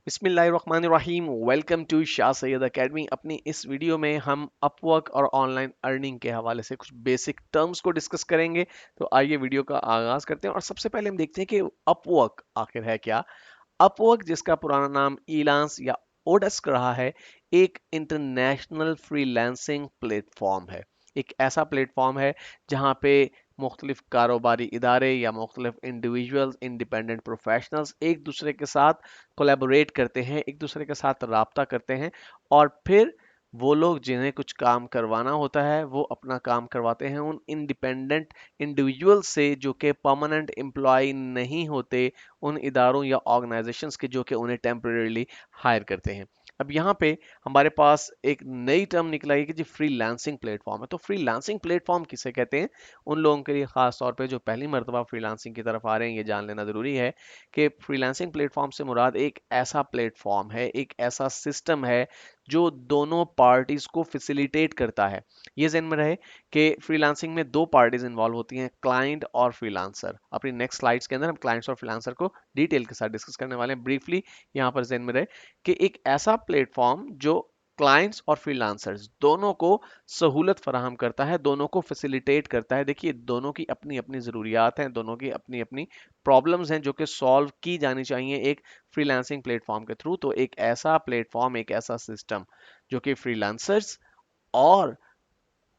बिस्मिल्लाहिर्रहमानिर्रहीम। Welcome to Shah Syed academy. अपनी इस वीडियो में हम अपवर्क और ऑनलाइन अर्निंग के हवाले से कुछ बेसिक टर्म्स को डिस्कस करेंगे। तो आइए वीडियो का आगाज करते हैं और सबसे पहले हम देखते हैं कि अपवर्क आखिर है क्या। अपवर्क, जिसका पुराना नाम इलांस या ओडेस्क रहा है, एक इंटरनेशनल फ्रीलांसिंग प्लेटफॉर्म है। एक ऐसा प्लेटफॉर्म है जहां पे मुख्तलिफ कारोबारी इदारे या मुख्तलिफ इंडिविजुअल्स, इंडिपेंडेंट प्रोफेशनल्स एक दूसरे के साथ कोलैबोरेट करते हैं, एक दूसरे के साथ राब्ता करते हैं और फिर वो लोग जिन्हें कुछ काम करवाना होता है वो अपना काम करवाते हैं उन इंडिपेंडेंट इंडिविजुअल से जो कि परमानेंट एम्प्लॉय नहीं होते उन इदारों या ऑर्गेनाइजेशंस के, जो कि उन्हें टेम्परेरीली हायर करते हैं। अब यहाँ पे हमारे पास एक नई टर्म निकला है कि जी फ्रीलांसिंग प्लेटफॉर्म है। तो फ्रीलांसिंग प्लेटफॉर्म किसे कहते हैं? उन लोगों के लिए खास तौर पे जो पहली मर्तबा फ्रीलांसिंग की तरफ आ रहे हैं, ये जान लेना जरूरी है कि फ्रीलांसिंग प्लेटफॉर्म से मुराद एक ऐसा प्लेटफॉर्म है, एक ऐसा सिस्टम है जो दोनों पार्टीज को फैसिलिटेट करता है। ये ज़हन में रहे कि फ्रीलांसिंग में दो पार्टीज इन्वॉल्व होती हैं, क्लाइंट और फ्रीलांसर। अपनी नेक्स्ट स्लाइड्स के अंदर हम क्लाइंट्स और फ्रीलांसर को डिटेल के साथ डिस्कस करने वाले हैं। ब्रीफली यहाँ पर ज़हन में रहे कि एक ऐसा प्लेटफॉर्म जो क्लाइंट्स और फ्रीलांसर्स दोनों को सहूलत फराहम करता है, दोनों को फैसिलिटेट करता है। देखिए, दोनों की अपनी अपनी ज़रूरियात हैं, दोनों की अपनी अपनी प्रॉब्लम्स हैं जो कि सॉल्व की जानी चाहिए एक फ्रीलांसिंग प्लेटफॉर्म के थ्रू। तो एक ऐसा प्लेटफॉर्म, एक ऐसा सिस्टम जो कि फ्रीलांसर्स और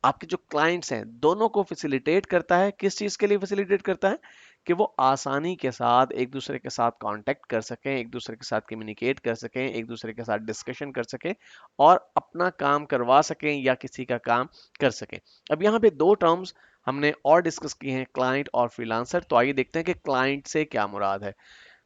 आपके जो क्लाइंट्स हैं दोनों को फैसिलिटेट करता है। किस चीज़ के लिए फैसिलिटेट करता है? कि वो आसानी के साथ एक दूसरे के साथ कांटेक्ट कर सकें, एक दूसरे के साथ कम्युनिकेट कर सकें, एक दूसरे के साथ डिस्कशन कर सकें और अपना काम करवा सकें या किसी का काम कर सकें। अब यहाँ पे दो टर्म्स हमने और डिस्कस किए हैं, क्लाइंट और फ्रीलांसर। तो आइए देखते हैं कि क्लाइंट से क्या मुराद है।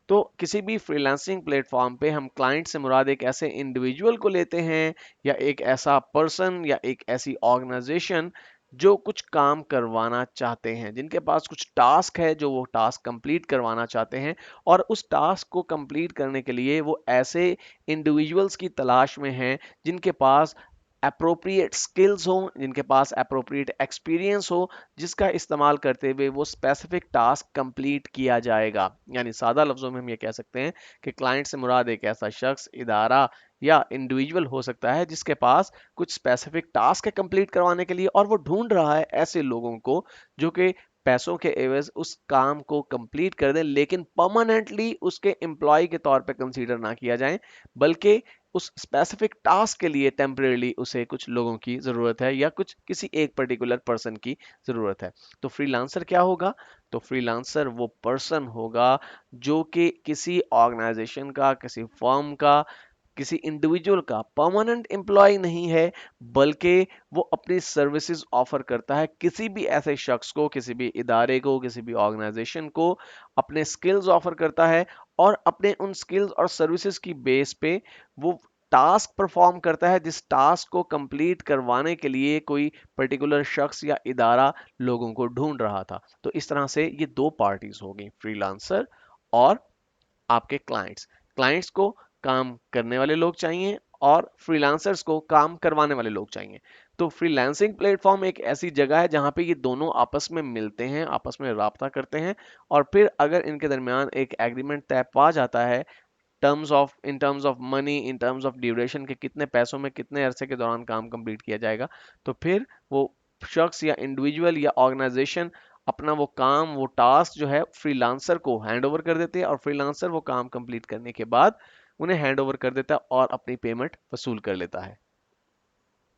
तो किसी भी फ्रीलांसिंग प्लेटफॉर्म पे हम क्लाइंट से मुराद एक ऐसे इंडिविजुअल को लेते हैं या एक ऐसा पर्सन या एक ऐसी ऑर्गेनाइजेशन जो कुछ काम करवाना चाहते हैं, जिनके पास कुछ टास्क है जो वो टास्क कंप्लीट करवाना चाहते हैं और उस टास्क को कंप्लीट करने के लिए वो ऐसे इंडिविजुअल्स की तलाश में हैं जिनके पास अप्रोप्रिएट स्किल्स हो, जिनके पास अप्रोप्रिएट एक्सपीरियंस हो, जिसका इस्तेमाल करते हुए वो स्पेसिफिक टास्क कंप्लीट किया जाएगा। यानी सादा लफ्जों में हम ये कह सकते हैं कि क्लाइंट से मुराद एक ऐसा शख्स, इदारा या इंडिविजुअल हो सकता है जिसके पास कुछ स्पेसिफिक टास्क है कंप्लीट करवाने के लिए और वो ढूंढ रहा है ऐसे लोगों को जो कि पैसों के एवज उस काम को कंप्लीट कर दें, लेकिन परमानेंटली उसके एम्प्लॉय के तौर पे कंसीडर ना किया जाए, बल्कि उस स्पेसिफिक टास्क के लिए टेम्परेली उसे कुछ लोगों की ज़रूरत है या कुछ किसी एक पर्टिकुलर पर्सन की ज़रूरत है। तो फ्रीलांसर क्या होगा? तो फ्रीलांसर वो पर्सन होगा जो कि किसी ऑर्गेनाइजेशन का, किसी फर्म का, किसी इंडिविजुअल का परमानेंट एम्प्लॉय नहीं है, बल्कि वो अपनी सर्विसेज ऑफर करता है किसी भी ऐसे शख्स को, किसी भी इदारे को, किसी भी ऑर्गेनाइजेशन को अपने स्किल्स ऑफर करता है और अपने उन स्किल्स और सर्विसेज की बेस पे वो टास्क परफॉर्म करता है जिस टास्क को कंप्लीट करवाने के लिए कोई पर्टिकुलर शख्स या इदारा लोगों को ढूंढ रहा था। तो इस तरह से ये दो पार्टीज हो गई, फ्रीलांसर और आपके क्लाइंट्स। क्लाइंट्स को काम करने वाले लोग चाहिए और फ्रीलांसर्स को काम करवाने वाले लोग चाहिए। तो फ्रीलांसिंग प्लेटफॉर्म एक ऐसी जगह है जहां पे ये दोनों आपस में मिलते हैं, आपस में राब्ता करते हैं और फिर अगर इनके दरमियान एक एग्रीमेंट तय पा जाता है in terms of money, in terms of duration के कितने पैसों में कितने अरसे के दौरान काम कंप्लीट किया जाएगा, तो फिर वो शख्स या इंडिविजुअल या ऑर्गेनाइजेशन अपना वो काम, वो टास्क जो है फ्रीलांसर को हैंड ओवर कर देते हैं और फ्रीलांसर वो काम कंप्लीट करने के बाद उन्हें हैंड ओवर कर देता है और अपनी पेमेंट वसूल कर लेता है।